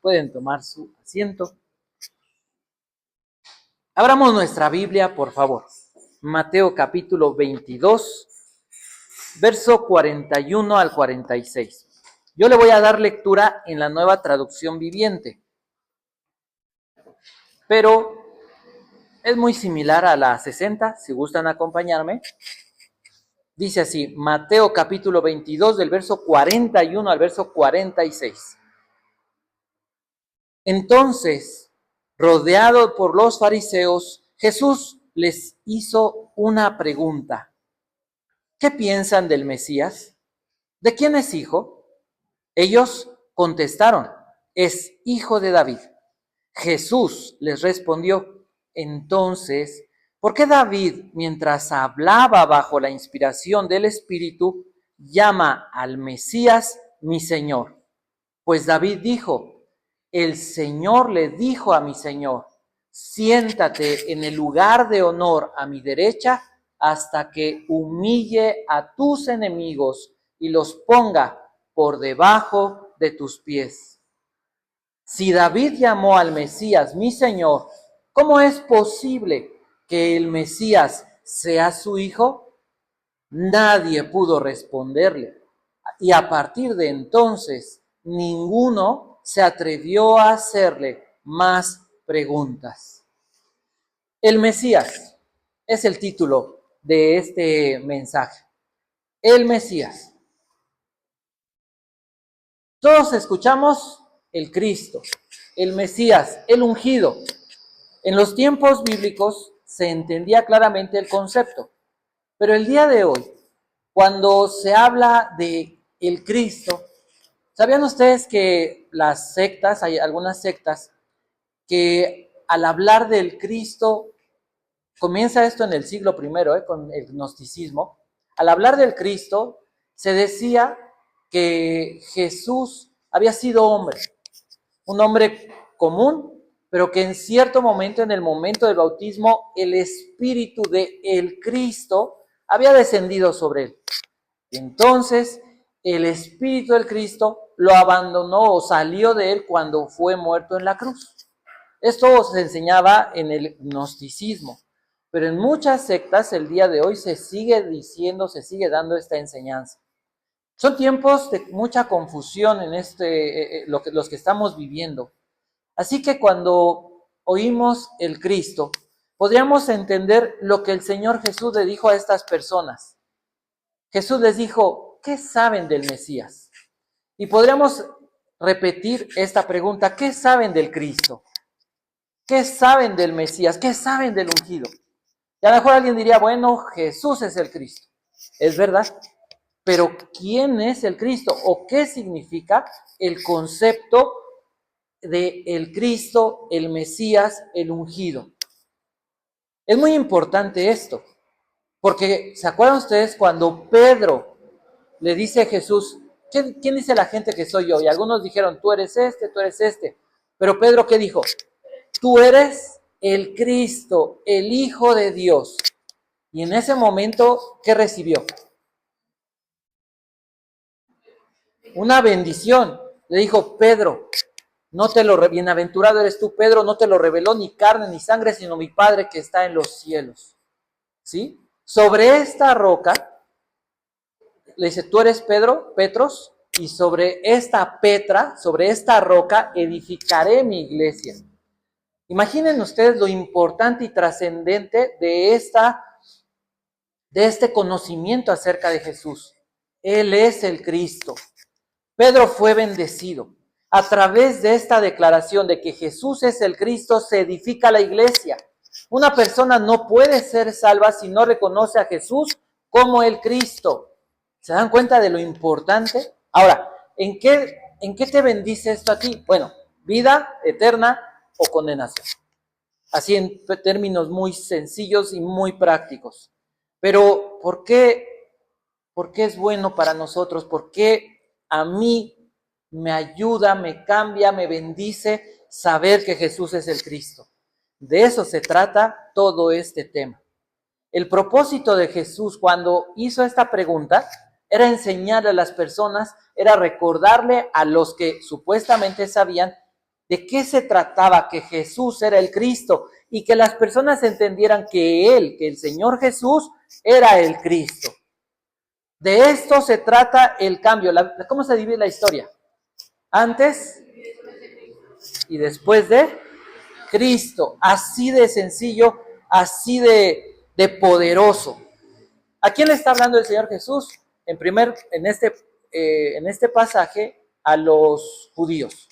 Pueden tomar su asiento. Abramos nuestra Biblia, por favor. Mateo capítulo 22, verso 41 al 46. Yo le voy a dar lectura en la Nueva Traducción Viviente, pero es muy similar a la 60, si gustan acompañarme. Dice así, Mateo capítulo 22, del verso 41 al verso 46. Entonces, rodeado por los fariseos, Jesús les hizo una pregunta. ¿Qué piensan del Mesías? ¿De quién es hijo? Ellos contestaron, es hijo de David. Jesús les respondió, entonces, ¿por qué David, mientras hablaba bajo la inspiración del Espíritu, llama al Mesías mi Señor? Pues David dijo, el Señor le dijo a mi Señor, siéntate en el lugar de honor a mi derecha hasta que humille a tus enemigos y los ponga por debajo de tus pies. Si David llamó al Mesías mi Señor, ¿cómo es posible que el Mesías sea su hijo? Nadie pudo responderle. Y a partir de entonces, ninguno se atrevió a hacerle más preguntas. El Mesías es el título de este mensaje. El Mesías. Todos escuchamos el Cristo, el Mesías, el ungido. En los tiempos bíblicos se entendía claramente el concepto, pero el día de hoy, cuando se habla de el Cristo, ¿sabían ustedes que las sectas, hay algunas sectas, que al hablar del Cristo, comienza esto en el siglo I, con el gnosticismo, al hablar del Cristo, se decía que Jesús había sido hombre, un hombre común, pero que en cierto momento, en el momento del bautismo, el Espíritu de el Cristo había descendido sobre él. Entonces, el Espíritu del Cristo lo abandonó o salió de él cuando fue muerto en la cruz. Esto se enseñaba en el gnosticismo, pero en muchas sectas el día de hoy se sigue diciendo, se sigue dando esta enseñanza. Son tiempos de mucha confusión en los que estamos viviendo. Así que cuando oímos el Cristo, podríamos entender lo que el Señor Jesús le dijo a estas personas. Jesús les dijo, ¿qué saben del Mesías? Y podríamos repetir esta pregunta, ¿qué saben del Cristo? ¿Qué saben del Mesías? ¿Qué saben del ungido? Y a lo mejor alguien diría, bueno, Jesús es el Cristo. Es verdad, pero ¿quién es el Cristo? ¿O qué significa el concepto de el Cristo, el Mesías, el ungido? Es muy importante esto, porque ¿se acuerdan ustedes cuando Pedro le dice a Jesús, ¿quién dice la gente que soy yo? Y algunos dijeron, tú eres este, tú eres este. Pero Pedro, ¿qué dijo? Tú eres el Cristo, el Hijo de Dios. Y en ese momento, ¿qué recibió? Una bendición. Le dijo, Pedro, bienaventurado eres tú, Pedro, no te lo reveló ni carne ni sangre, sino mi Padre que está en los cielos. ¿Sí? Sobre esta roca, le dice, tú eres Petros, y sobre esta Petra, sobre esta roca, edificaré mi iglesia. Imaginen ustedes lo importante y trascendente de este conocimiento acerca de Jesús. Él es el Cristo. Pedro fue bendecido. A través de esta declaración de que Jesús es el Cristo, se edifica la iglesia. Una persona no puede ser salva si no reconoce a Jesús como el Cristo. ¿Se dan cuenta de lo importante? Ahora, ¿en qué te bendice esto a ti? Bueno, vida eterna o condenación. Así en términos muy sencillos y muy prácticos. Pero, ¿por qué es bueno para nosotros? ¿Por qué a mí me ayuda, me cambia, me bendice saber que Jesús es el Cristo? De eso se trata todo este tema. El propósito de Jesús cuando hizo esta pregunta era enseñarle a las personas, era recordarle a los que supuestamente sabían de qué se trataba, que Jesús era el Cristo y que las personas entendieran que el Señor Jesús, era el Cristo. De esto se trata el cambio. ¿Cómo se divide la historia? Antes y después de Cristo. Así de sencillo, así de poderoso. ¿A quién le está hablando el Señor Jesús? En este pasaje, a los judíos.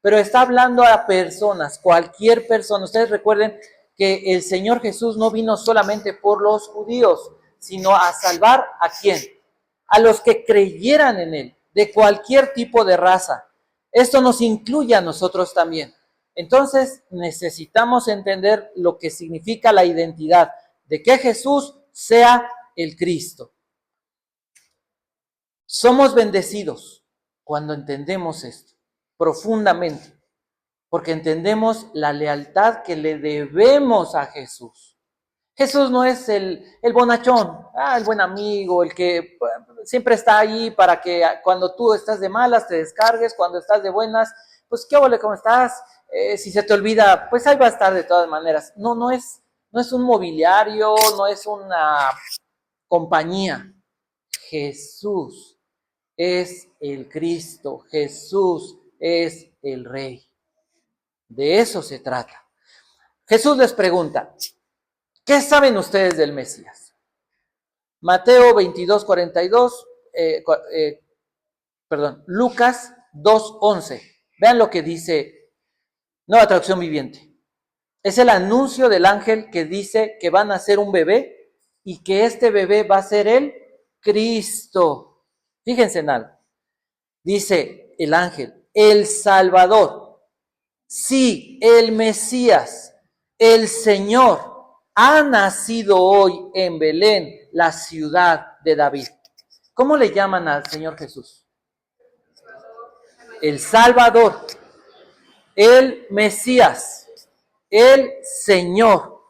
Pero está hablando a personas, cualquier persona. Ustedes recuerden que el Señor Jesús no vino solamente por los judíos, sino a salvar ¿a quién? A los que creyeran en Él, de cualquier tipo de raza. Esto nos incluye a nosotros también. Entonces necesitamos entender lo que significa la identidad de que Jesús sea el Cristo. Somos bendecidos cuando entendemos esto profundamente, porque entendemos la lealtad que le debemos a Jesús. Jesús no es el bonachón, el buen amigo, el que siempre está ahí para que cuando tú estás de malas te descargues, cuando estás de buenas, pues qué ole, ¿cómo estás? Si se te olvida, pues ahí va a estar de todas maneras. No es un mobiliario, no es una compañía. Jesús es el Cristo, Jesús es el Rey. De eso se trata. Jesús les pregunta, ¿qué saben ustedes del Mesías? Mateo 22, 42, Lucas 2, 11. Vean lo que dice Nueva Traducción Viviente. Es el anuncio del ángel que dice que va a nacer un bebé y que este bebé va a ser el Cristo. Fíjense en algo. Dice el ángel, el Salvador, sí, el Mesías, el Señor, ha nacido hoy en Belén, la ciudad de David. ¿Cómo le llaman al Señor Jesús? El Salvador, el Mesías, el Señor.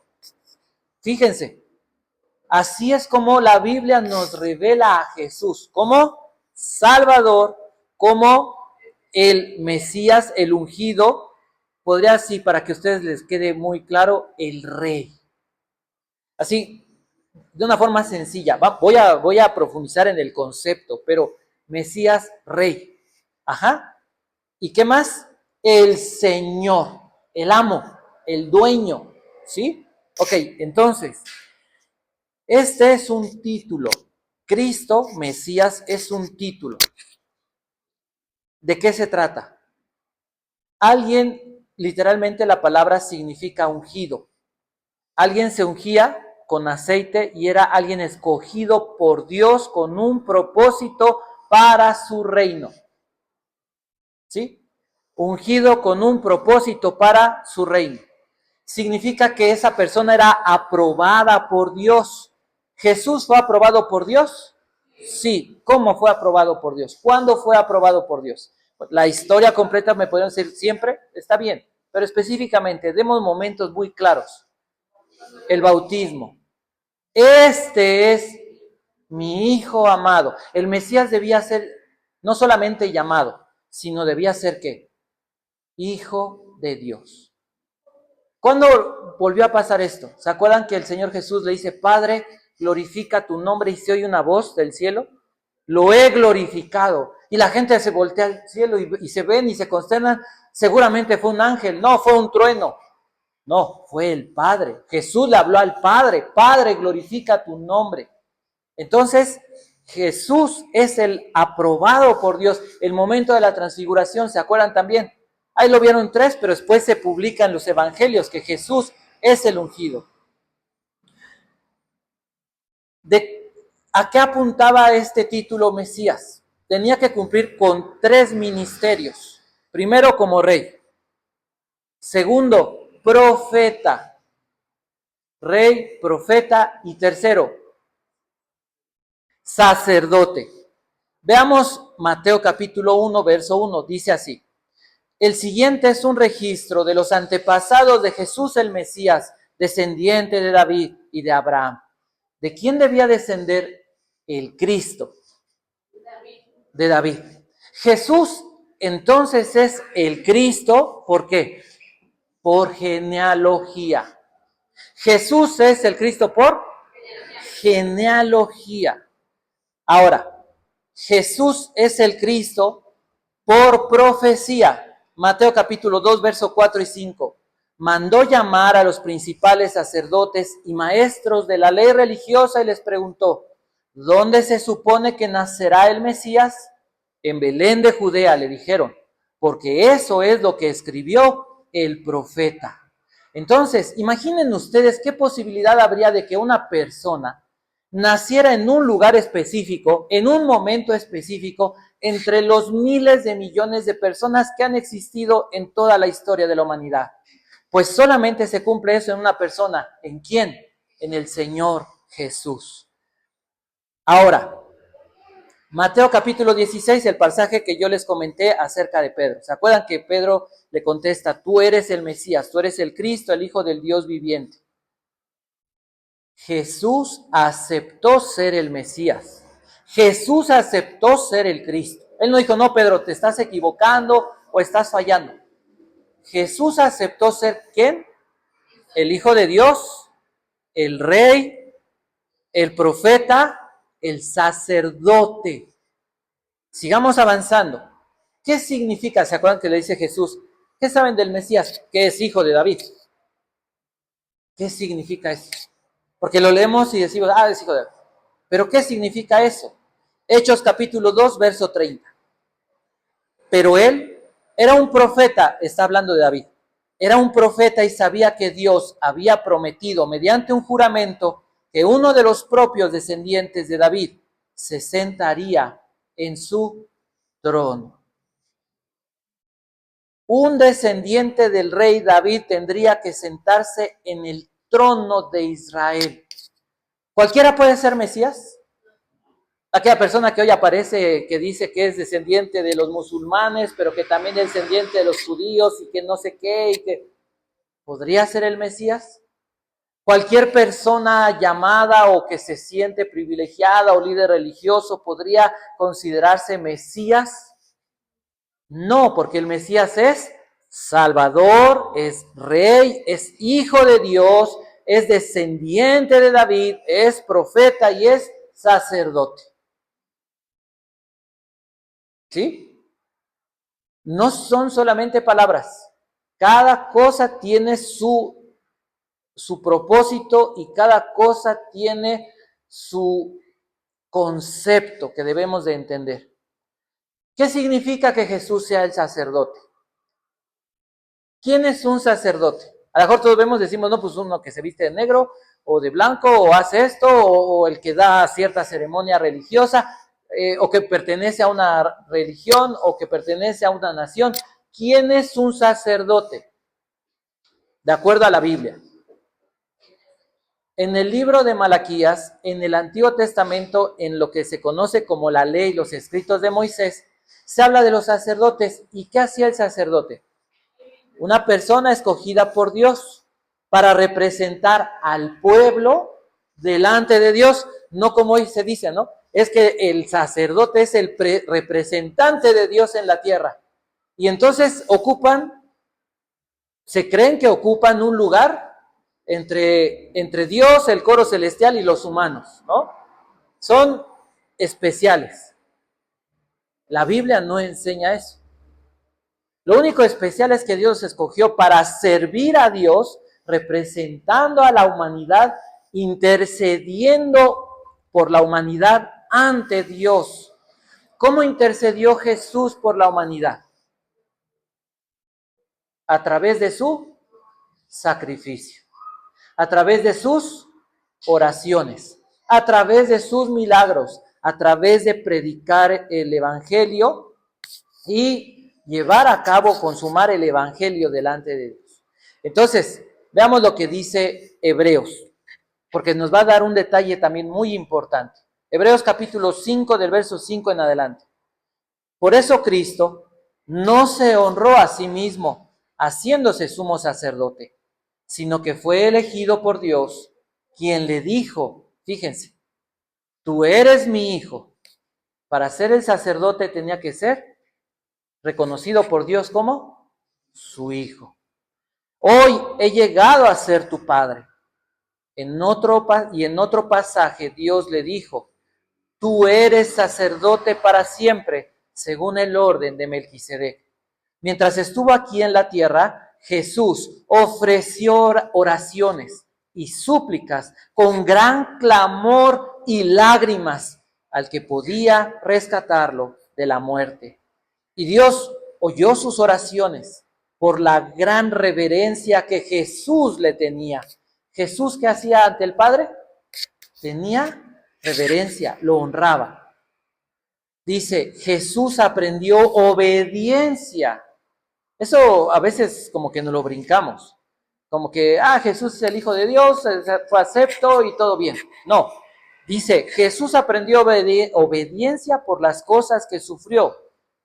Fíjense, así es como la Biblia nos revela a Jesús, como Salvador, como el Mesías, el ungido, podría así, para que a ustedes les quede muy claro, el Rey. Así, de una forma sencilla, voy a profundizar en el concepto, pero Mesías, Rey. Ajá. ¿Y qué más? El Señor, el amo, el dueño, ¿sí? Ok, entonces, este es un título. Cristo, Mesías, es un título. ¿De qué se trata? Alguien, literalmente la palabra significa ungido. Alguien se ungía con aceite y era alguien escogido por Dios con un propósito para su reino. ¿Sí? Ungido con un propósito para su reino. Significa que esa persona era aprobada por Dios. ¿Jesús fue aprobado por Dios? Sí. ¿Cómo fue aprobado por Dios? ¿Cuándo fue aprobado por Dios? La historia completa me pueden decir siempre, está bien, pero específicamente demos momentos muy claros. El bautismo. Este es mi hijo amado. El Mesías debía ser no solamente llamado, sino debía ser ¿qué? Hijo de Dios. ¿Cuándo volvió a pasar esto? ¿Se acuerdan que el Señor Jesús le dice, Padre, glorifica tu nombre y se oye una voz del cielo? Lo he glorificado. Y la gente se voltea al cielo y se ven y se consternan. Seguramente fue un ángel. No, fue un trueno. No, fue el Padre. Jesús le habló al Padre. Padre, glorifica tu nombre. Entonces, Jesús es el aprobado por Dios. El momento de la transfiguración, ¿se acuerdan también? Ahí lo vieron 3, pero después se publica en los evangelios que Jesús es el ungido. ¿A qué apuntaba este título Mesías? Tenía que cumplir con 3 ministerios. Primero, como rey. Segundo, profeta. Rey, profeta. Y tercero, sacerdote. Veamos Mateo capítulo 1, verso 1. Dice así. El siguiente es un registro de los antepasados de Jesús el Mesías, descendiente de David y de Abraham. ¿De quién debía descender el Cristo? De David. Jesús entonces es el Cristo, ¿por qué? Por genealogía. Jesús es el Cristo por genealogía. Ahora, Jesús es el Cristo por profecía. Mateo capítulo 2, verso 4 y 5. Mandó llamar a los principales sacerdotes y maestros de la ley religiosa y les preguntó, ¿dónde se supone que nacerá el Mesías? En Belén de Judea, le dijeron, porque eso es lo que escribió el profeta. Entonces, imaginen ustedes qué posibilidad habría de que una persona naciera en un lugar específico, en un momento específico, entre los miles de millones de personas que han existido en toda la historia de la humanidad. Pues solamente se cumple eso en una persona. ¿En quién? En el Señor Jesús. Ahora, Mateo capítulo 16, el pasaje que yo les comenté acerca de Pedro. ¿Se acuerdan que Pedro le contesta, tú eres el Mesías, tú eres el Cristo, el Hijo del Dios viviente? Jesús aceptó ser el Mesías. Jesús aceptó ser el Cristo. Él no dijo, no, Pedro, te estás equivocando o estás fallando. Jesús aceptó ser ¿quién? El Hijo de Dios, el Rey, el profeta, el sacerdote. Sigamos avanzando. ¿Qué significa? ¿Se acuerdan que le dice Jesús? ¿Qué saben del Mesías? Que es hijo de David. ¿Qué significa eso? Porque lo leemos y decimos, es hijo de David. ¿Pero qué significa eso? Hechos capítulo 2, verso 30. Pero él era un profeta, está hablando de David. Era un profeta y sabía que Dios había prometido mediante un juramento que uno de los propios descendientes de David se sentaría en su trono. Un descendiente del rey David tendría que sentarse en el trono de Israel. ¿Cualquiera puede ser Mesías? Aquella persona que hoy aparece, que dice que es descendiente de los musulmanes, pero que también es descendiente de los judíos y que no sé qué, y que ¿podría ser el Mesías? Cualquier persona llamada o que se siente privilegiada o líder religioso podría considerarse Mesías. No, porque el Mesías es Salvador, es Rey, es Hijo de Dios, es descendiente de David, es profeta y es sacerdote. ¿Sí? No son solamente palabras. Cada cosa tiene su propósito y cada cosa tiene su concepto que debemos de entender. ¿Qué significa que Jesús sea el sacerdote? ¿Quién es un sacerdote? A lo mejor todos vemos, decimos, no, pues uno que se viste de negro o de blanco o hace esto o el que da cierta ceremonia religiosa o que pertenece a una religión o que pertenece a una nación. ¿Quién es un sacerdote? De acuerdo a la Biblia. En el libro de Malaquías, en el Antiguo Testamento, en lo que se conoce como la ley, los escritos de Moisés, se habla de los sacerdotes. ¿Y qué hacía el sacerdote? Una persona escogida por Dios para representar al pueblo delante de Dios, no como hoy se dice, ¿no? Es que el sacerdote es el representante de Dios en la tierra. Y entonces se creen que ocupan un lugar entre Dios, el coro celestial y los humanos, ¿no? Son especiales. La Biblia no enseña eso. Lo único especial es que Dios escogió para servir a Dios, representando a la humanidad, intercediendo por la humanidad ante Dios. ¿Cómo intercedió Jesús por la humanidad? A través de su sacrificio, a través de sus oraciones, a través de sus milagros, a través de predicar el evangelio y llevar a cabo, consumar el evangelio delante de Dios. Entonces, veamos lo que dice Hebreos, porque nos va a dar un detalle también muy importante. Hebreos capítulo 5, del verso 5 en adelante. Por eso Cristo no se honró a sí mismo, haciéndose sumo sacerdote, sino que fue elegido por Dios, quien le dijo, fíjense, tú eres mi hijo. Para ser el sacerdote tenía que ser reconocido por Dios como su Hijo. Hoy he llegado a ser tu Padre. En otro pasaje Dios le dijo, tú eres sacerdote para siempre, según el orden de Melquisedec. Mientras estuvo aquí en la tierra, Jesús ofreció oraciones y súplicas con gran clamor y lágrimas al que podía rescatarlo de la muerte. Y Dios oyó sus oraciones por la gran reverencia que Jesús le tenía. Jesús, ¿qué hacía ante el Padre? Tenía reverencia, lo honraba. Dice, Jesús aprendió obediencia. Eso a veces como que nos lo brincamos. Como que, Jesús es el Hijo de Dios, fue acepto y todo bien. No, dice, Jesús aprendió obediencia por las cosas que sufrió.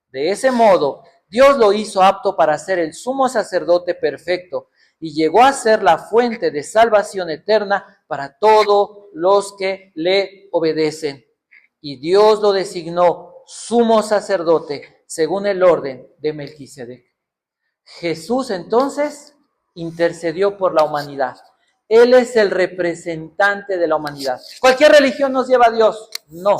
De ese modo, Dios lo hizo apto para ser el sumo sacerdote perfecto y llegó a ser la fuente de salvación eterna para todos los que le obedecen. Y Dios lo designó sumo sacerdote según el orden de Melquisedec. Jesús entonces intercedió por la humanidad. Él es el representante de la humanidad. ¿Cualquier religión nos lleva a Dios? No.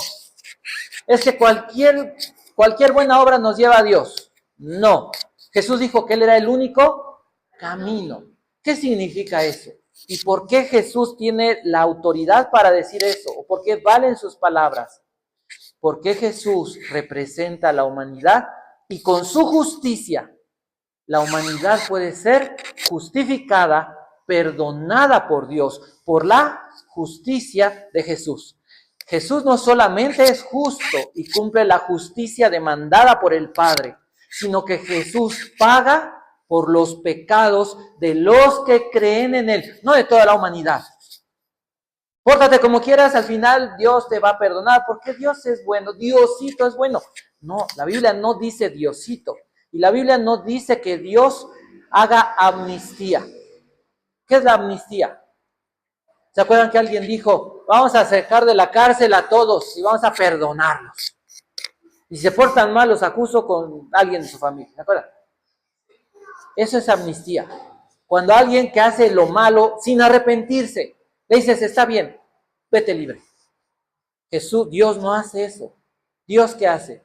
¿Es que cualquier buena obra nos lleva a Dios? No. Jesús dijo que Él era el único camino. ¿Qué significa eso? ¿Y por qué Jesús tiene la autoridad para decir eso? ¿O por qué valen sus palabras? Porque Jesús representa a la humanidad y con su justicia la humanidad puede ser justificada, perdonada por Dios, por la justicia de Jesús. Jesús no solamente es justo y cumple la justicia demandada por el Padre, sino que Jesús paga por los pecados de los que creen en Él, no de toda la humanidad. Pórtate como quieras, al final Dios te va a perdonar, porque Dios es bueno, Diosito es bueno. No, la Biblia no dice Diosito. Y la Biblia no dice que Dios haga amnistía. ¿Qué es la amnistía? ¿Se acuerdan que alguien dijo, vamos a sacar de la cárcel a todos y vamos a perdonarlos? Y si se portan mal, los acuso con alguien de su familia. ¿Se acuerdan? Eso es amnistía. Cuando alguien que hace lo malo sin arrepentirse, le dices, está bien, vete libre. Dios no hace eso. ¿Dios qué hace?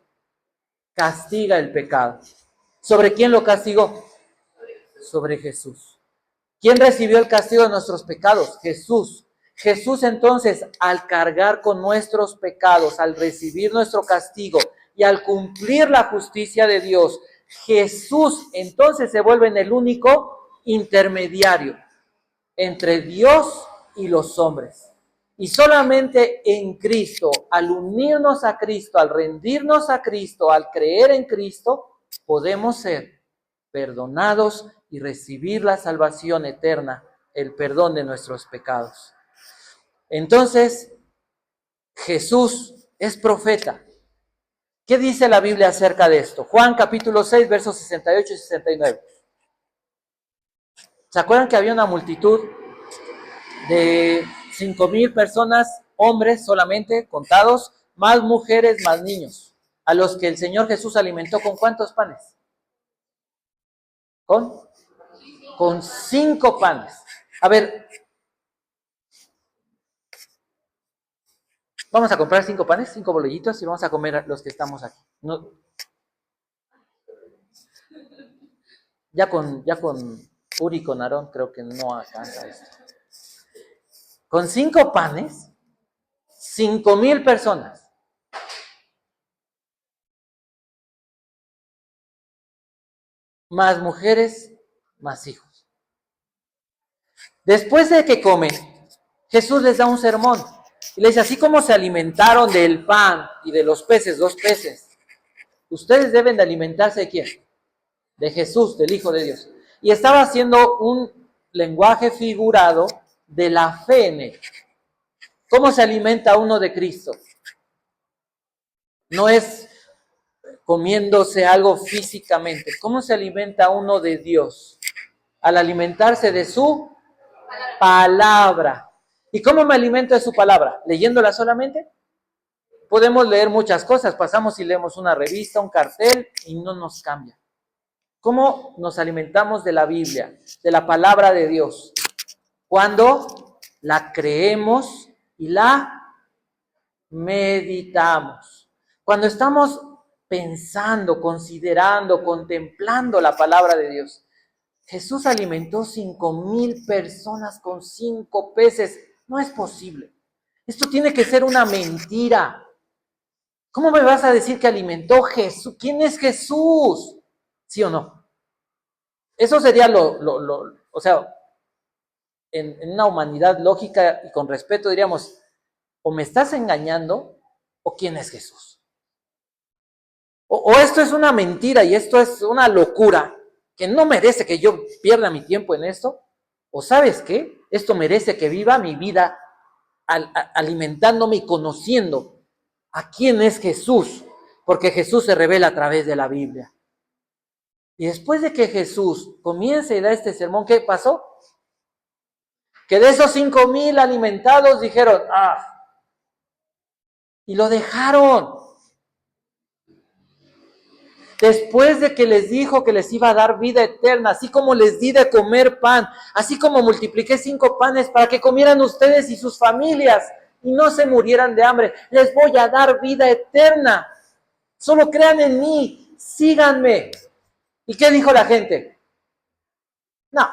Castiga el pecado. ¿Sobre quién lo castigó? Sobre Jesús. ¿Quién recibió el castigo de nuestros pecados? Jesús. Jesús entonces, al cargar con nuestros pecados, al recibir nuestro castigo y al cumplir la justicia de Dios, Jesús entonces se vuelve en el único intermediario entre Dios y los hombres. Y solamente en Cristo, al unirnos a Cristo, al rendirnos a Cristo, al creer en Cristo, podemos ser perdonados y recibir la salvación eterna, el perdón de nuestros pecados. Entonces, Jesús es profeta. ¿Qué dice la Biblia acerca de esto? Juan capítulo 6, versos 68 y 69. ¿Se acuerdan que había una multitud de 5,000 personas, hombres solamente, contados, más mujeres, más niños, a los que el Señor Jesús alimentó con cuántos panes? Con 5 panes. A ver, vamos a comprar 5 panes, 5 bolillitos y vamos a comer los que estamos aquí. No, ya con Uri y con Aarón creo que no alcanza esto. Con 5 panes, 5,000 personas. Más mujeres, más hijos. Después de que comen, Jesús les da un sermón. Y les dice, así como se alimentaron del pan y de los peces, 2 peces, ustedes deben de alimentarse de ¿quién? De Jesús, del Hijo de Dios. Y estaba haciendo un lenguaje figurado de la fe en Él. ¿Cómo se alimenta uno de Cristo? No es comiéndose algo físicamente. ¿Cómo se alimenta uno de Dios? Al alimentarse de su palabra. ¿Y cómo me alimento de su palabra? ¿Leyéndola solamente? podemos leer muchas cosas, pasamos y leemos una revista, un cartel y no nos cambia. ¿Cómo nos alimentamos de la Biblia, de la palabra de Dios? Cuando la creemos y la meditamos. Cuando estamos pensando, considerando, contemplando la palabra de Dios. Jesús alimentó 5,000 personas con 5 peces. No es posible. Esto tiene que ser una mentira. ¿Cómo me vas a decir que alimentó Jesús? ¿Quién es Jesús? ¿Sí o no? Eso sería o sea, en una humanidad lógica y con respeto diríamos, o me estás engañando, o quién es Jesús. O esto es una mentira y esto es una locura que no merece que yo pierda mi tiempo en esto. O ¿sabes qué? Esto merece que viva mi vida alimentándome y conociendo a quién es Jesús, porque Jesús se revela a través de la Biblia. Y después de que Jesús comience y da este sermón, ¿qué pasó? Que de esos 5,000 alimentados dijeron, y lo dejaron. Después de que les dijo que les iba a dar vida eterna, así como les di de comer pan, así como multipliqué 5 panes para que comieran ustedes y sus familias y no se murieran de hambre, les voy a dar vida eterna. Solo crean en mí, síganme. ¿Y qué dijo la gente? No.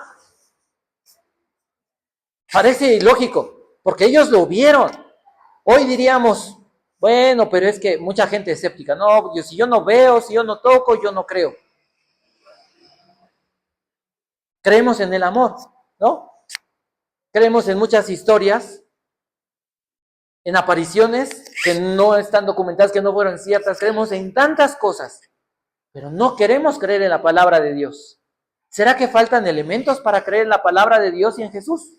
Parece ilógico, porque ellos lo vieron. Hoy diríamos, bueno, pero es que mucha gente es escéptica. No, si yo no veo, si yo no toco, yo no creo. Creemos en el amor, ¿no? Creemos en muchas historias, en apariciones que no están documentadas, que no fueron ciertas. Creemos en tantas cosas, pero no queremos creer en la palabra de Dios. ¿Será que faltan elementos para creer en la palabra de Dios y en Jesús?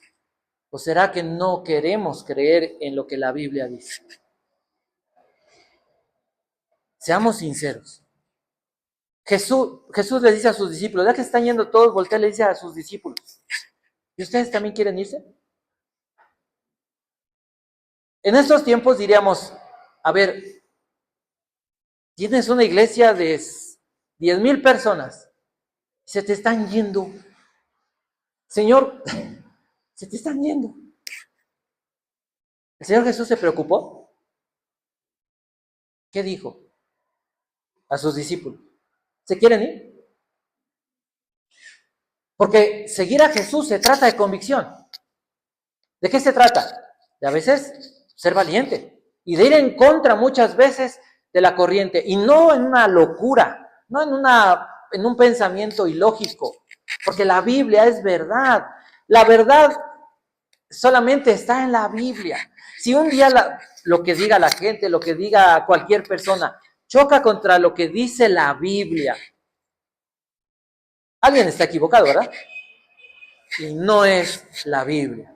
¿O será que no queremos creer en lo que la Biblia dice? Seamos sinceros. Jesús les dice a sus discípulos, ya que están yendo todos, voltea y le dice a sus discípulos, ¿y ustedes también quieren irse? En estos tiempos diríamos, a ver, tienes una iglesia de 10,000 personas, se te están yendo. Señor, se te están yendo. ¿El Señor Jesús se preocupó? ¿Qué dijo a sus discípulos? ¿Se quieren ir? Porque seguir a Jesús se trata de convicción. ¿De qué se trata? De a veces ser valiente y de ir en contra muchas veces de la corriente y no en una locura, no en un pensamiento ilógico, porque la Biblia es verdad. La verdad solamente está en la Biblia. Si un día lo que diga la gente, lo que diga cualquier persona, choca contra lo que dice la Biblia, alguien está equivocado, ¿verdad? Y no es la Biblia.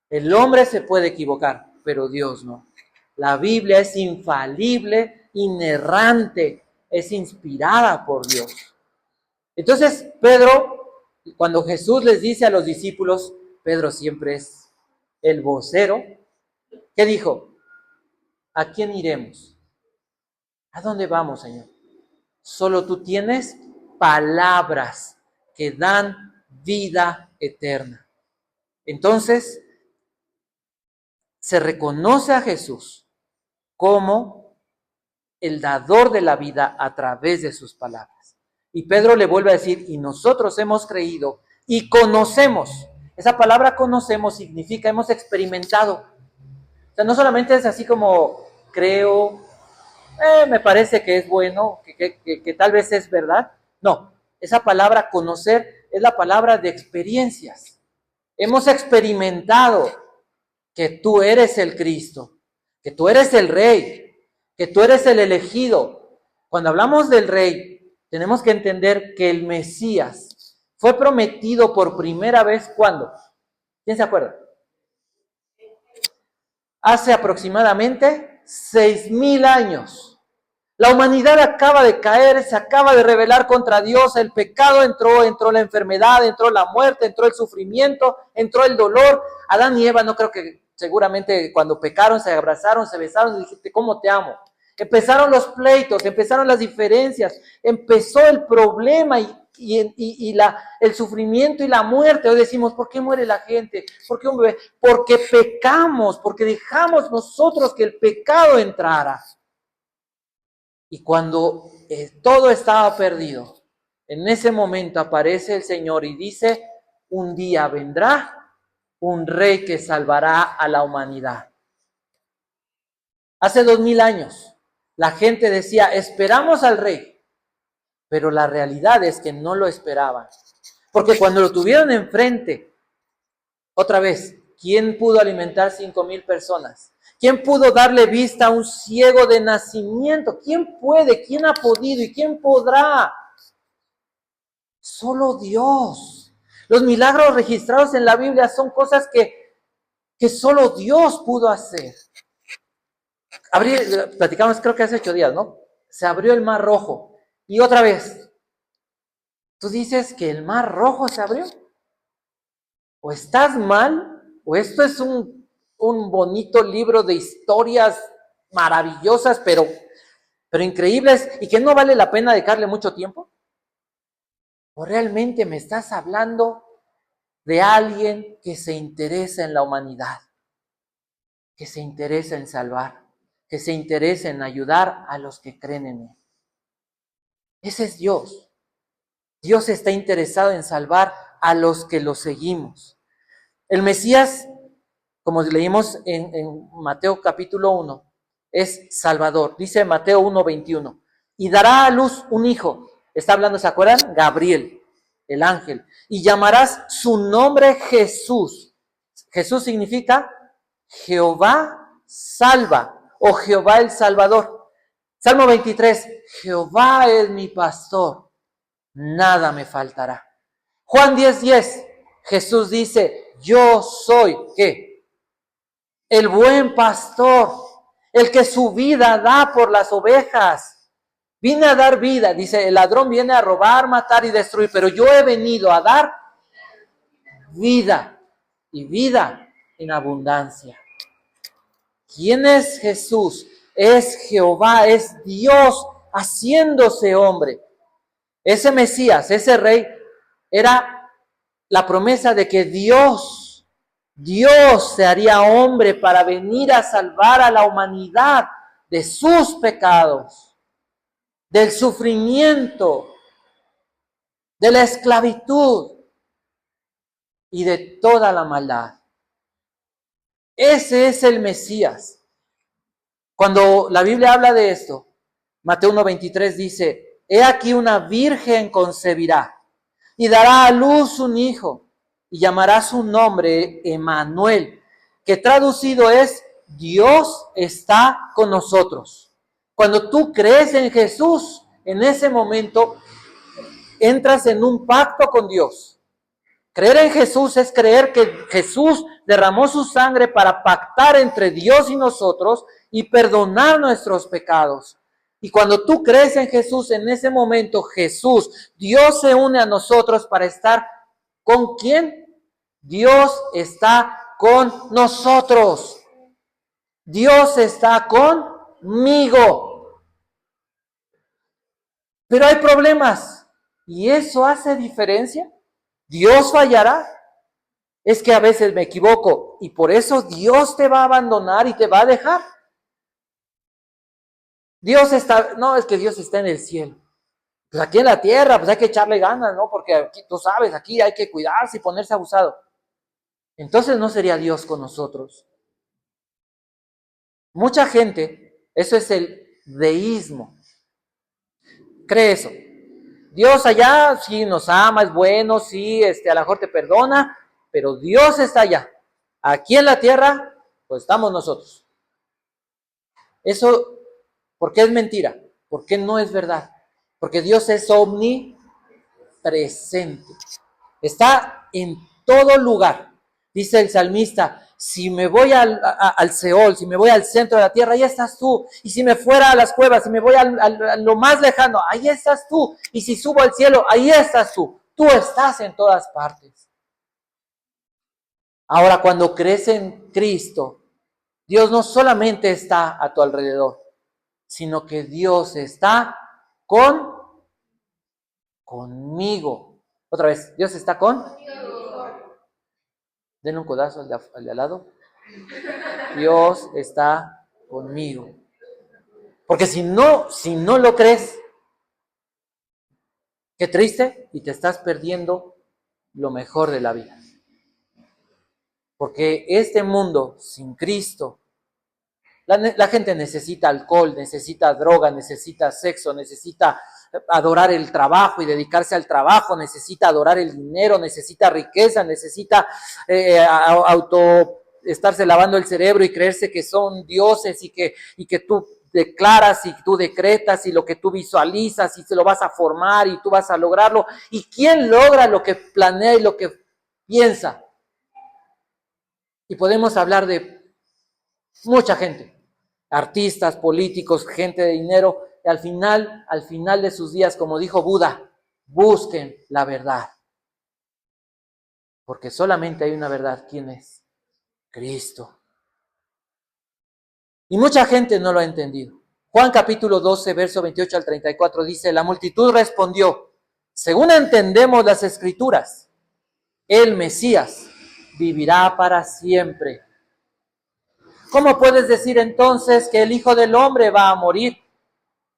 El hombre se puede equivocar, pero Dios no. La Biblia es infalible, inerrante, es inspirada por Dios. Entonces, Pedro, cuando Jesús les dice a los discípulos, Pedro siempre es el vocero, ¿qué dijo? ¿A quién iremos? ¿A dónde vamos, Señor? Solo tú tienes palabras que dan vida eterna. Entonces, se reconoce a Jesús como el dador de la vida a través de sus palabras. Y Pedro le vuelve a decir, y nosotros hemos creído y conocemos. Esa palabra conocemos significa hemos experimentado. O sea, no solamente es así como creo, me parece que es bueno, que tal vez es verdad. No, esa palabra conocer es la palabra de experiencias. Hemos experimentado que tú eres el Cristo, que tú eres el Rey, que tú eres el elegido. Cuando hablamos del Rey, tenemos que entender que el Mesías fue prometido por primera vez, ¿cuándo? ¿Quién se acuerda? Hace aproximadamente 6,000 años. La humanidad acaba de caer, se acaba de rebelar contra Dios, el pecado entró la enfermedad, entró la muerte, entró el sufrimiento, entró el dolor. Adán y Eva no creo que seguramente cuando pecaron se abrazaron, se besaron y dijiste, ¿cómo te amo? Empezaron los pleitos, empezaron las diferencias, empezó el problema el sufrimiento y la muerte. Hoy decimos, ¿por qué muere la gente? ¿Por qué un bebé? Porque pecamos, porque dejamos nosotros que el pecado entrara. Y cuando todo estaba perdido, en ese momento aparece el Señor y dice, un día vendrá un rey que salvará a la humanidad. Hace 2000 años, la gente decía, esperamos al rey, pero la realidad es que no lo esperaban. Porque cuando lo tuvieron enfrente, otra vez, ¿quién pudo alimentar 5,000 personas? ¿Quién pudo darle vista a un ciego de nacimiento? ¿Quién puede? ¿Quién ha podido? ¿Y quién podrá? Solo Dios. Los milagros registrados en la Biblia son cosas que solo Dios pudo hacer. Platicamos creo que hace 8 días, ¿no? Se abrió el Mar Rojo. Y otra vez, tú dices que el Mar Rojo se abrió. O estás mal, o esto es un bonito libro de historias maravillosas, pero increíbles, y que no vale la pena dedicarle mucho tiempo. ¿O realmente me estás hablando de alguien que se interesa en la humanidad, que se interesa en salvar, que se interesa en ayudar a los que creen en Él? Ese es Dios. Dios está interesado en salvar a los que lo seguimos. El Mesías, como leímos en Mateo capítulo 1, es Salvador. Dice Mateo 1:21, y dará a luz un hijo. Está hablando, ¿se acuerdan? Gabriel, el ángel. Y llamarás su nombre Jesús. Jesús significa Jehová salva o Jehová el Salvador. Salmo 23, Jehová es mi pastor, nada me faltará. Juan 10:10, Jesús dice, yo soy, ¿qué? El buen pastor, el que su vida da por las ovejas. Vine a dar vida, dice, el ladrón viene a robar, matar y destruir, pero yo he venido a dar vida y vida en abundancia. ¿Quién es Jesús? Es Jehová, es Dios haciéndose hombre. Ese Mesías, ese rey, era la promesa de que Dios se haría hombre para venir a salvar a la humanidad de sus pecados, del sufrimiento, de la esclavitud y de toda la maldad. Ese es el Mesías. Cuando la Biblia habla de esto, Mateo 1:23 dice, he aquí una virgen concebirá y dará a luz un hijo y llamará su nombre Emmanuel, que traducido es Dios está con nosotros. Cuando tú crees en Jesús, en ese momento entras en un pacto con Dios. Creer en Jesús es creer que Jesús derramó su sangre para pactar entre Dios y nosotros y perdonar nuestros pecados. Y cuando tú crees en Jesús, en ese momento Jesús, Dios se une a nosotros para estar ¿con quién? Dios está con nosotros. Dios está conmigo. Pero hay problemas. ¿Y eso hace diferencia? ¿Dios fallará? Es que a veces me equivoco y por eso Dios te va a abandonar y te va a dejar. No, es que Dios está en el cielo. Pues aquí en la tierra, pues hay que echarle ganas, ¿no? Porque aquí, tú sabes, aquí hay que cuidarse y ponerse abusado. Entonces no sería Dios con nosotros. Mucha gente, eso es el deísmo, cree eso. Dios allá sí nos ama, es bueno, sí, a lo mejor te perdona, pero Dios está allá. Aquí en la tierra, pues estamos nosotros. Eso, ¿por qué es mentira? ¿Por qué no es verdad? Porque Dios es omnipresente. Está en todo lugar. Dice el salmista, si me voy al Seol, si me voy al centro de la tierra, ahí estás tú. Y si me fuera a las cuevas, si me voy a lo más lejano, ahí estás tú. Y si subo al cielo, ahí estás tú. Tú estás en todas partes. Ahora, cuando crees en Cristo, Dios no solamente está a tu alrededor, sino que Dios está conmigo. Otra vez, Dios está con. Denle un codazo al de al lado. Dios está conmigo. Porque si no lo crees, qué triste, y te estás perdiendo lo mejor de la vida. Porque este mundo sin Cristo, la gente necesita alcohol, necesita droga, necesita sexo, necesita adorar el trabajo y dedicarse al trabajo, necesita adorar el dinero, necesita riqueza, necesita estarse lavando el cerebro y creerse que son dioses y que tú declaras y tú decretas y lo que tú visualizas y se lo vas a formar y tú vas a lograrlo. ¿Y quién logra lo que planea y lo que piensa? Y podemos hablar de mucha gente, artistas, políticos, gente de dinero, y al final de sus días, como dijo Buda, busquen la verdad. Porque solamente hay una verdad. ¿Quién es? Cristo. Y mucha gente no lo ha entendido. Juan capítulo 12, verso 28 al 34 dice, la multitud respondió, según entendemos las Escrituras, el Mesías vivirá para siempre. ¿Cómo puedes decir entonces que el Hijo del Hombre va a morir?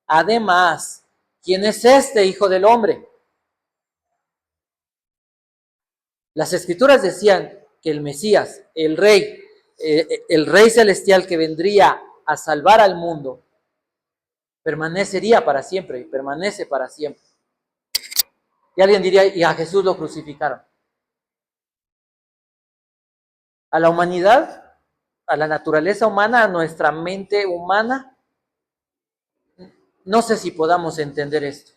Además, ¿quién es este Hijo del Hombre? Las Escrituras decían que el Mesías, el Rey celestial que vendría a salvar al mundo, permanecería para siempre y permanece para siempre. Y alguien diría, y a Jesús lo crucificaron. A la humanidad, a la naturaleza humana, a nuestra mente humana, no sé si podamos entender esto,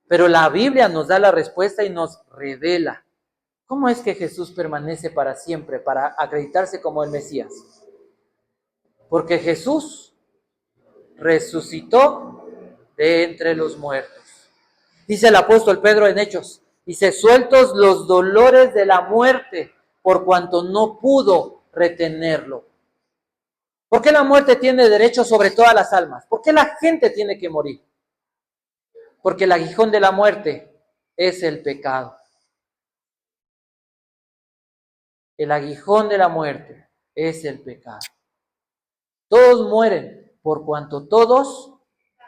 pero la Biblia nos da la respuesta y nos revela cómo es que Jesús permanece para siempre, para acreditarse como el Mesías. Porque Jesús resucitó de entre los muertos. Dice el apóstol Pedro en Hechos, dice, sueltos los dolores de la muerte, por cuanto no pudo retenerlo. ¿Por qué la muerte tiene derecho sobre todas las almas? ¿Por qué la gente tiene que morir? Porque el aguijón de la muerte es el pecado. El aguijón de la muerte es el pecado. Todos mueren por cuanto todos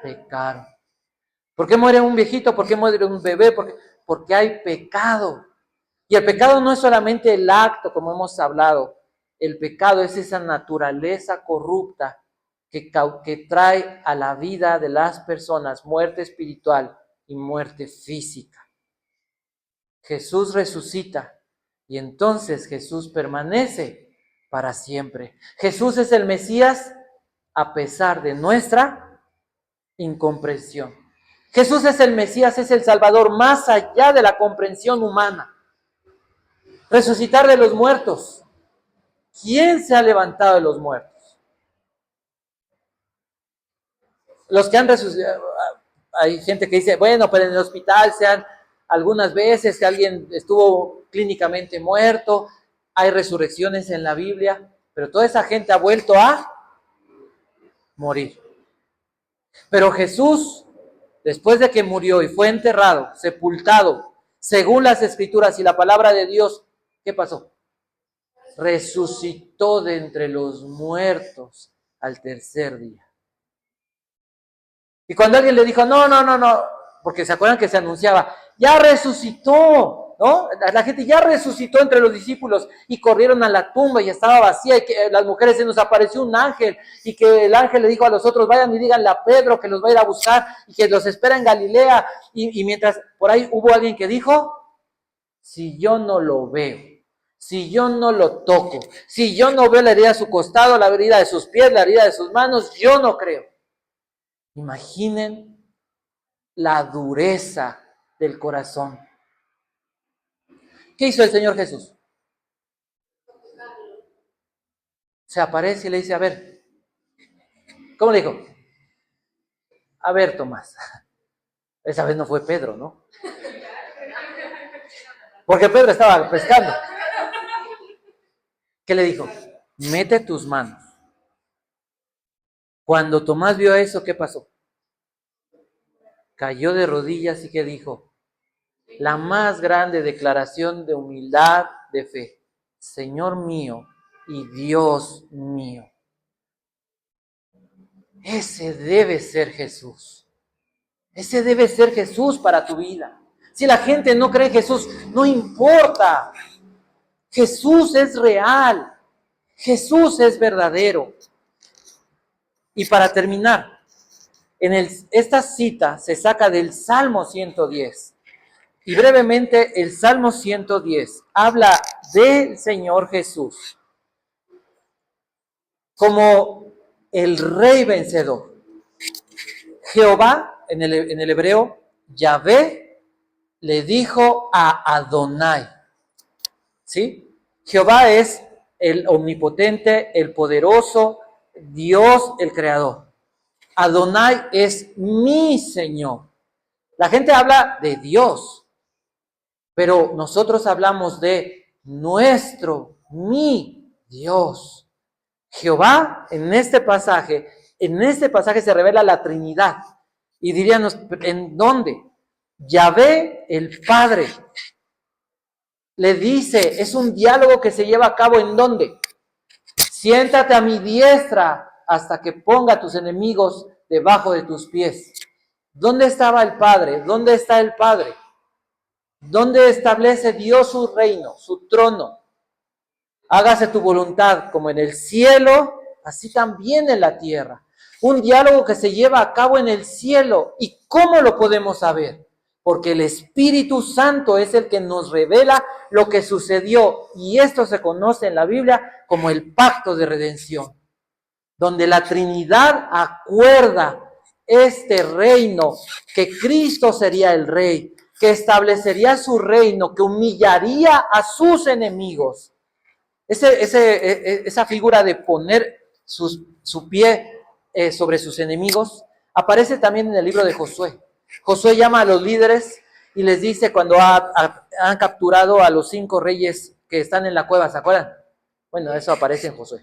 pecaron. ¿Por qué muere un viejito? ¿Por qué muere un bebé? Porque hay pecado. Y el pecado no es solamente el acto, como hemos hablado. El pecado es esa naturaleza corrupta que trae a la vida de las personas muerte espiritual y muerte física. Jesús resucita y entonces Jesús permanece para siempre. Jesús es el Mesías a pesar de nuestra incomprensión. Jesús es el Mesías, es el Salvador más allá de la comprensión humana. Resucitar de los muertos. ¿Quién se ha levantado de los muertos? Los que han resucitado, hay gente que dice, bueno, pero en el hospital sean algunas veces que alguien estuvo clínicamente muerto, hay resurrecciones en la Biblia, pero toda esa gente ha vuelto a morir. Pero Jesús, después de que murió y fue enterrado, sepultado, según las Escrituras y la palabra de Dios, ¿qué pasó? Resucitó de entre los muertos al tercer día. Y cuando alguien le dijo, no, porque se acuerdan que se anunciaba, ya resucitó, ¿no? La gente ya resucitó entre los discípulos y corrieron a la tumba y estaba vacía y que las mujeres se nos apareció un ángel y que el ángel le dijo a los otros, vayan y díganle a Pedro que los va a ir a buscar y que los espera en Galilea. Y mientras por ahí hubo alguien que dijo, si yo no lo veo, si yo no lo toco, si yo no veo la herida de su costado, la herida de sus pies, la herida de sus manos, yo no creo. Imaginen la dureza del corazón. ¿Qué hizo el Señor Jesús? Se aparece y le dice, a ver, ¿cómo le dijo? A ver, Tomás. Esa vez no fue Pedro, ¿no? Porque Pedro estaba pescando. ¿Qué le dijo? Mete tus manos. Cuando Tomás vio eso, ¿qué pasó? Cayó de rodillas y ¿qué dijo? La más grande declaración de humildad, de fe. Señor mío y Dios mío. Ese debe ser Jesús. Ese debe ser Jesús para tu vida. Si la gente no cree en Jesús, no importa. Jesús es real. Jesús es verdadero. Y para terminar, esta cita se saca del Salmo 110. Y brevemente, el Salmo 110 habla del Señor Jesús como el Rey vencedor. Jehová, en el hebreo, Yahvé, le dijo a Adonai, ¿sí? Jehová es el omnipotente, el poderoso, Dios el creador. Adonai es mi Señor. La gente habla de Dios, pero nosotros hablamos de nuestro, mi Dios. Jehová, en este pasaje se revela la Trinidad. Y diríamos, ¿en dónde? Yahvé, el Padre, le dice, es un diálogo que se lleva a cabo ¿en dónde? Siéntate a mi diestra hasta que ponga a tus enemigos debajo de tus pies. ¿Dónde estaba el Padre? ¿Dónde está el Padre? ¿Dónde establece Dios su reino, su trono? Hágase tu voluntad como en el cielo, así también en la tierra. Un diálogo que se lleva a cabo en el cielo. ¿Y cómo lo podemos saber? Porque el Espíritu Santo es el que nos revela lo que sucedió. Y esto se conoce en la Biblia como el pacto de redención, donde la Trinidad acuerda este reino, que Cristo sería el Rey, que establecería su reino, que humillaría a sus enemigos. Esa figura de poner su pie sobre sus enemigos aparece también en el libro de Josué. Josué llama a los líderes y les dice cuando han capturado a los 5 reyes que están en la cueva, ¿se acuerdan? Bueno, eso aparece en Josué.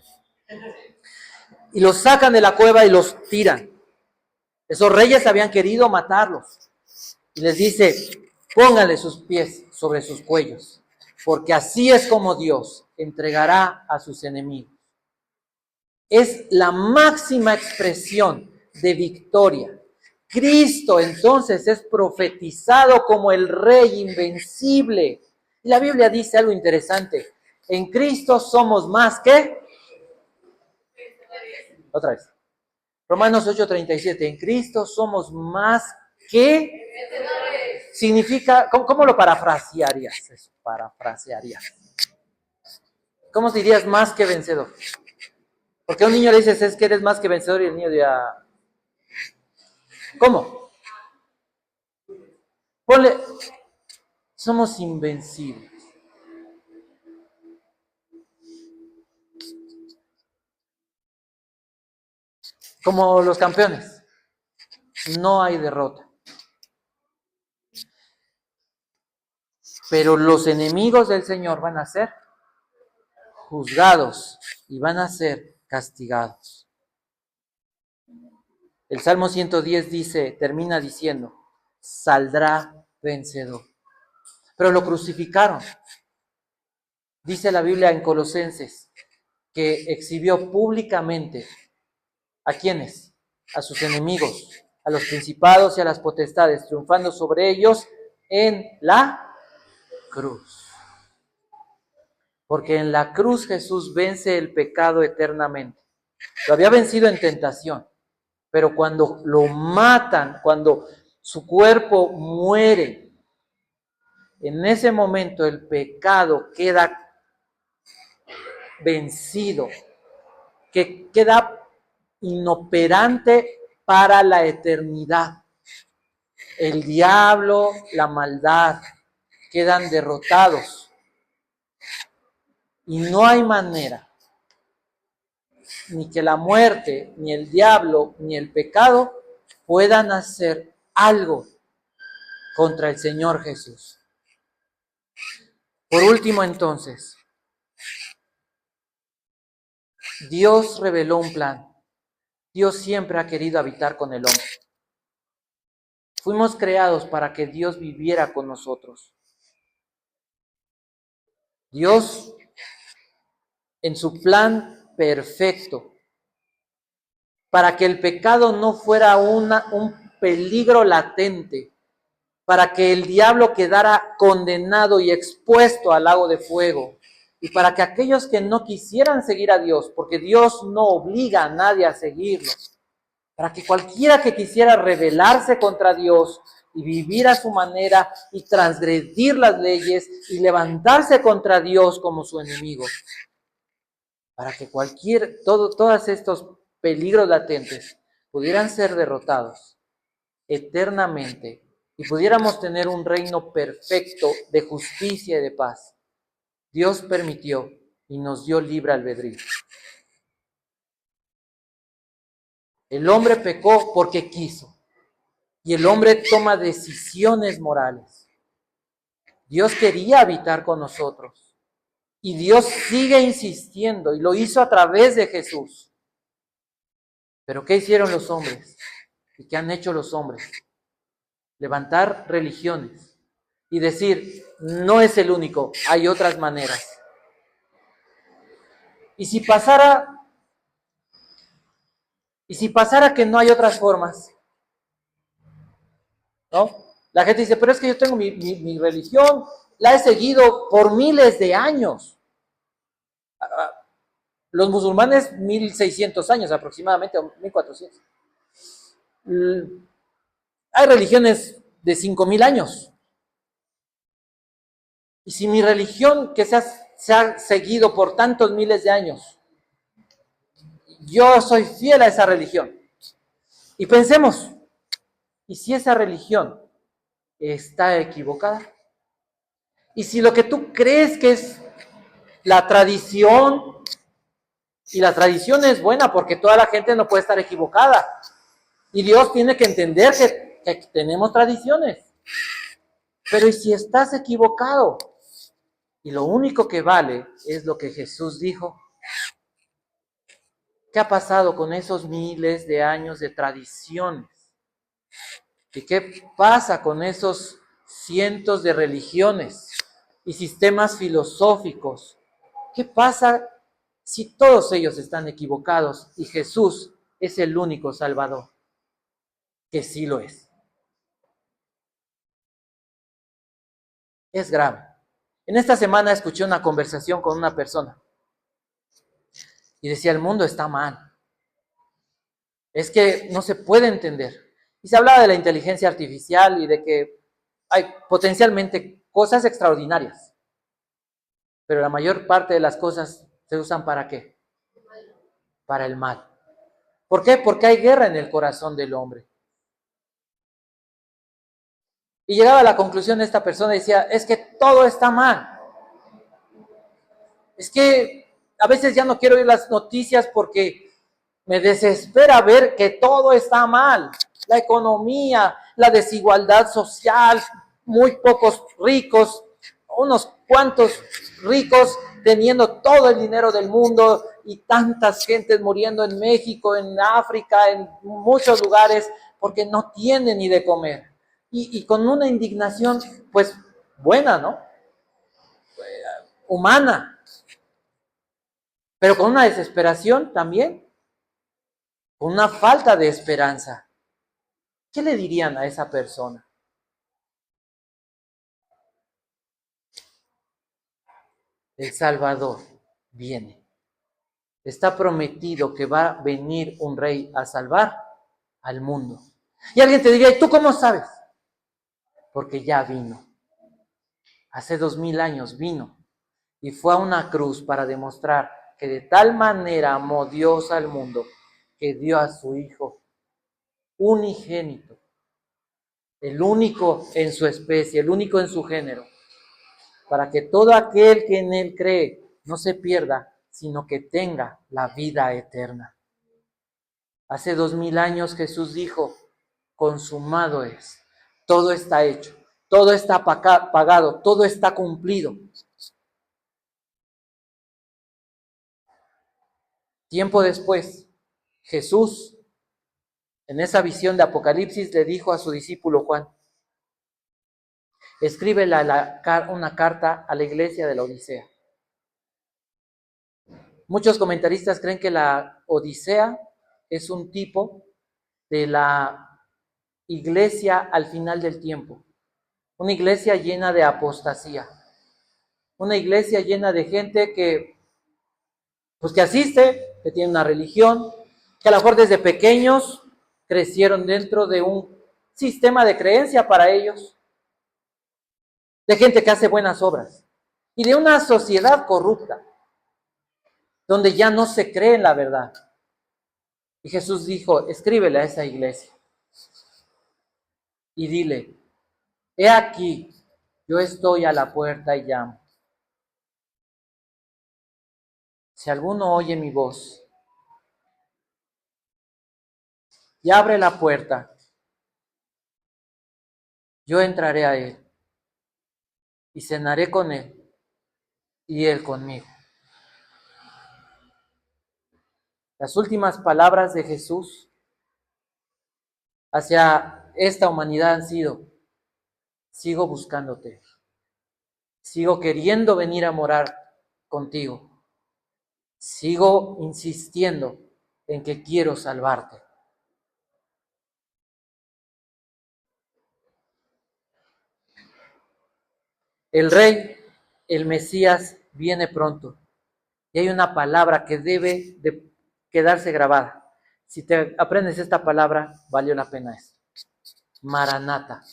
Y los sacan de la cueva y los tiran. Esos reyes habían querido matarlos. Y les dice, pónganle sus pies sobre sus cuellos, porque así es como Dios entregará a sus enemigos. Es la máxima expresión de victoria. Cristo entonces es profetizado como el Rey invencible. Y la Biblia dice algo interesante. En Cristo somos más que... Otra vez. Romanos 8:37. En Cristo somos más que... Significa, ¿cómo lo parafrasearías? Eso, parafrasearías. ¿Cómo dirías más que vencedor? Porque a un niño le dices, es que eres más que vencedor, y el niño dirá, ¿cómo? Ponle, somos invencibles. Como los campeones. No hay derrota. Pero los enemigos del Señor van a ser juzgados y van a ser castigados. El Salmo 110 termina diciendo, saldrá vencedor. Pero lo crucificaron. Dice la Biblia en Colosenses que exhibió públicamente ¿a quiénes? A sus enemigos, a los principados y a las potestades, triunfando sobre ellos en la cruz. Porque en la cruz Jesús vence el pecado eternamente. Lo había vencido en tentación, pero cuando lo matan, cuando su cuerpo muere, en ese momento el pecado queda vencido, que queda inoperante para la eternidad. El diablo, la maldad, quedan derrotados. Y no hay manera, ni que la muerte, ni el diablo, ni el pecado puedan hacer algo contra el Señor Jesús. Por último, entonces, Dios reveló un plan. Dios siempre ha querido habitar con el hombre. Fuimos creados para que Dios viviera con nosotros. Dios, en su plan perfecto, para que el pecado no fuera un peligro latente, para que el diablo quedara condenado y expuesto al lago de fuego, y para que aquellos que no quisieran seguir a Dios, porque Dios no obliga a nadie a seguirlo, para que cualquiera que quisiera rebelarse contra Dios y vivir a su manera y transgredir las leyes y levantarse contra Dios como su enemigo, para que todos estos peligros latentes pudieran ser derrotados eternamente y pudiéramos tener un reino perfecto de justicia y de paz. Dios permitió y nos dio libre albedrío. El hombre pecó porque quiso y el hombre toma decisiones morales. Dios quería habitar con nosotros y Dios sigue insistiendo y lo hizo a través de Jesús. Pero ¿qué hicieron los hombres? ¿Y qué han hecho los hombres? Levantar religiones y decir, no es el único, hay otras maneras. Y si pasara que no hay otras formas, ¿no? La gente dice, pero es que yo tengo mi religión, la he seguido por miles de años. Los musulmanes, 1600 años aproximadamente, o 1400. Hay religiones de 5000 años. Y si mi religión, que se ha seguido por tantos miles de años, yo soy fiel a esa religión. Y pensemos, ¿y si esa religión está equivocada? Y si lo que tú crees que es la tradición, y la tradición es buena porque toda la gente no puede estar equivocada, y Dios tiene que entender que tenemos tradiciones, pero ¿y si estás equivocado? Y lo único que vale es lo que Jesús dijo. ¿Qué ha pasado con esos miles de años de tradiciones? ¿Y qué pasa con esos cientos de religiones y sistemas filosóficos? ¿Qué pasa si todos ellos están equivocados y Jesús es el único Salvador? Que sí lo es. Es grave. En esta semana escuché una conversación con una persona y decía, el mundo está mal. Es que no se puede entender. Y se hablaba de la inteligencia artificial y de que hay potencialmente cosas extraordinarias. Pero la mayor parte de las cosas se usan ¿para qué? Para el mal. ¿Por qué? Porque hay guerra en el corazón del hombre. Y llegaba a la conclusión esta persona y decía, es que todo está mal. Es que a veces ya no quiero oír las noticias porque me desespera ver que todo está mal. La economía, la desigualdad social, muy pocos ricos, unos cuantos ricos teniendo todo el dinero del mundo y tantas gentes muriendo en México, en África, en muchos lugares porque no tienen ni de comer. Y con una indignación, pues, buena, ¿no? Humana, pero con una desesperación también, con una falta de esperanza. ¿Qué le dirían a esa persona? El Salvador viene. Está prometido que va a venir un rey a salvar al mundo. Y alguien te diría, ¿y tú cómo sabes? Porque ya vino. Hace 2000 años vino y fue a una cruz para demostrar que de tal manera amó Dios al mundo que dio a su Hijo unigénito, el único en su especie, el único en su género, para que todo aquel que en él cree no se pierda, sino que tenga la vida eterna. Hace 2000 años Jesús dijo, consumado es, todo está hecho, todo está pagado, todo está cumplido. Tiempo después, Jesús, en esa visión de Apocalipsis, le dijo a su discípulo Juan: escríbele una carta a la iglesia de la Odisea. Muchos comentaristas creen que la Odisea es un tipo de la iglesia al final del tiempo. Una iglesia llena de apostasía. Una iglesia llena de gente que asiste, que tiene una religión, que a lo mejor desde pequeños crecieron dentro de un sistema de creencia para ellos, de gente que hace buenas obras, y de una sociedad corrupta, donde ya no se cree en la verdad. Y Jesús dijo: escríbele a esa iglesia y dile: he aquí, yo estoy a la puerta y llamo. Si alguno oye mi voz y abre la puerta, yo entraré a él y cenaré con él y él conmigo. Las últimas palabras de Jesús hacia esta humanidad han sido: sigo buscándote, sigo queriendo venir a morar contigo, sigo insistiendo en que quiero salvarte. El Rey, el Mesías, viene pronto. Y hay una palabra que debe de quedarse grabada. Si te aprendes esta palabra, valió la pena esto. Maranata.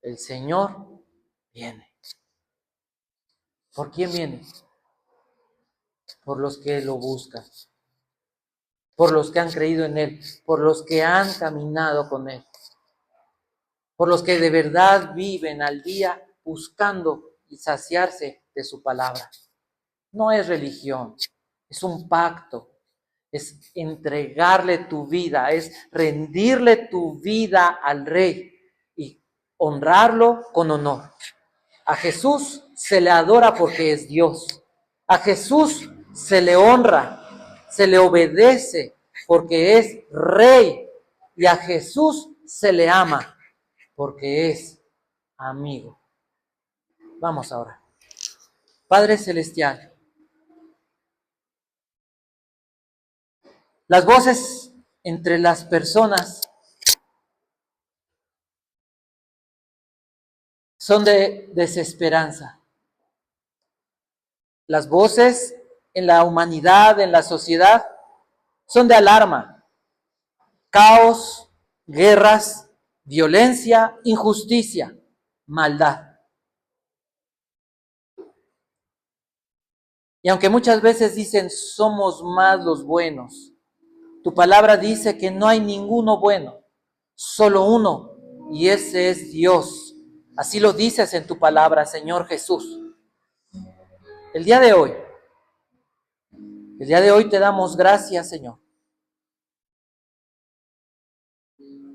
El Señor viene. ¿Por quién viene? Por los que lo buscan. Por los que han creído en Él. Por los que han caminado con Él. Por los que de verdad viven al día buscando y saciarse de su palabra. No es religión, es un pacto. Es entregarle tu vida, es rendirle tu vida al Rey y honrarlo con honor. A Jesús se le adora porque es Dios. A Jesús se le honra, se le obedece porque es Rey. Y a Jesús se le ama porque es amigo. Vamos ahora. Padre Celestial, las voces entre las personas son de desesperanza. Las voces en la humanidad, en la sociedad, son de alarma, caos, guerras, violencia, injusticia, maldad. Y aunque muchas veces dicen somos más los buenos, tu palabra dice que no hay ninguno bueno, solo uno, y ese es Dios. Así lo dices en tu palabra, Señor Jesús. El día de hoy te damos gracias, Señor,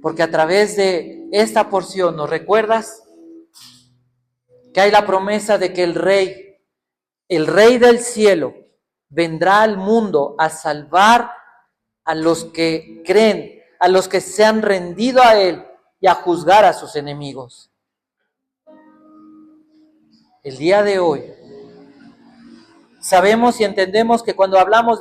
porque a través de esta porción nos recuerdas que hay la promesa de que el Rey del cielo, vendrá al mundo a salvar a los que creen, a los que se han rendido a Él y a juzgar a sus enemigos. El día de hoy sabemos y entendemos que cuando hablamos